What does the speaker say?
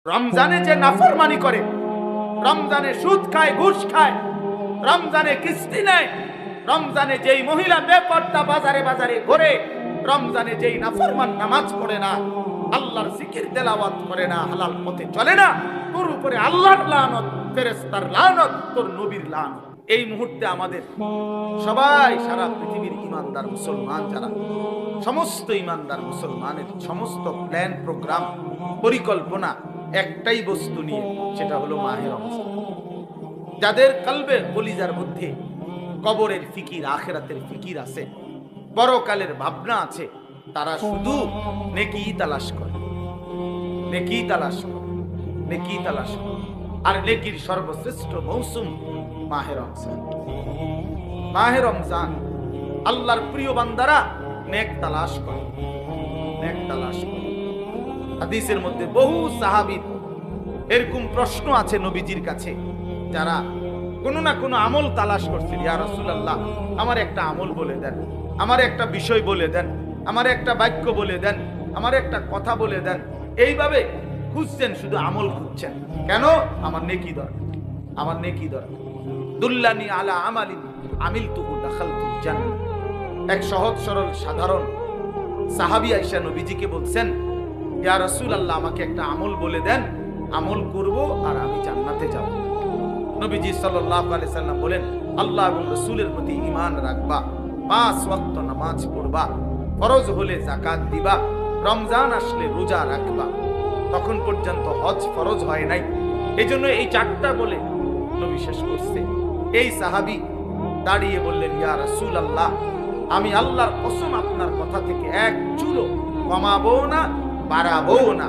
রমজানে যে নাফরমানি করে, রমজানে সুদ খায়, ঘুষ খায়, রমজানে কিস্তি নেয়, রমজানে যেই মহিলা বেপর্দা বাজারে বাজারে ঘোরে, রমজানে যেই নাফরমান নামাজ পড়ে না, আল্লাহর জিকির তেলাওয়াত করে না, হালাল পথে চলে না, তোর উপরে আল্লাহর লানত, ফেরেশতার লানত, তোর নবীর লানত। এই মুহূর্তে আমাদের সবাই, সারা পৃথিবীর ইমানদার মুসলমান যারা, সমস্ত ইমানদার মুসলমানের সমস্ত প্ল্যান, প্রোগ্রাম, পরিকল্পনা একটাই বস্তু নিয়ে, সেটা হলো মাহে রমজান। যাদের কলবে, কলিজার মধ্যে কবরের ফিকির, আখিরাতের ফিকির আছে, পরকালের ভাবনা আছে, তারা শুধু নেকি তালাশ করে, নেকি তালাশ করে, নেকি তালাশ করে। আর নেকির সর্বশ্রেষ্ঠ মৌসুম মাহে রমজান। মাহে রমজান আল্লাহর প্রিয় বান্দারা নেক তালাশ করে, নেক তালাশ করে। হাদিসের মধ্যে বহু সাহাবী এরকম প্রশ্ন আছে নবীজির কাছে, যারা কোনো না কোনো আমল তালাশ করছেন। ইয়া রাসূলুল্লাহ, আমার একটা আমল বলে দেন, আমার একটা বিষয় বলে দেন, আমার একটা বাক্য বলে দেন, আমার একটা কথা বলে দেন। এইভাবে খুঁজছেন, শুধু আমল খুঁজছেন। কেন? আমার নেকি দরকার, আমার নেকি দরকার। দুল্লানি আলা আমালিন আমিলতুহু দাখালতুল জান্নাহ। এক সহজ সরল সাধারণ সাহাবী আয়েশা নবীজিকে বলছেন, ইয়া রাসূলুল্লাহ, আমাকে একটা আমল বলে দেন, আমল করব আর আমি জান্নাতে যাব। নবীজি সাল্লাল্লাহু আলাইহি সাল্লাম বলেন, আল্লাহ এবং রাসূলের প্রতি ঈমান রাখবা, 5 ওয়াক্ত নামাজ পড়বা, ফরজ হলে যাকাত দিবা, রমজান আসলে রোজা রাখবা। তখন পর্যন্ত হজ ফরজ হয় নাই, এজন্য এই 4টা বলে নবী শেষ করছে। এই সাহাবী দাঁড়িয়ে বললেন, ইয়া রাসূলুল্লাহ, আমি আল্লাহর কসম আপনার কথা থেকে এক চুলও কমাবো না, বাড়াবো না।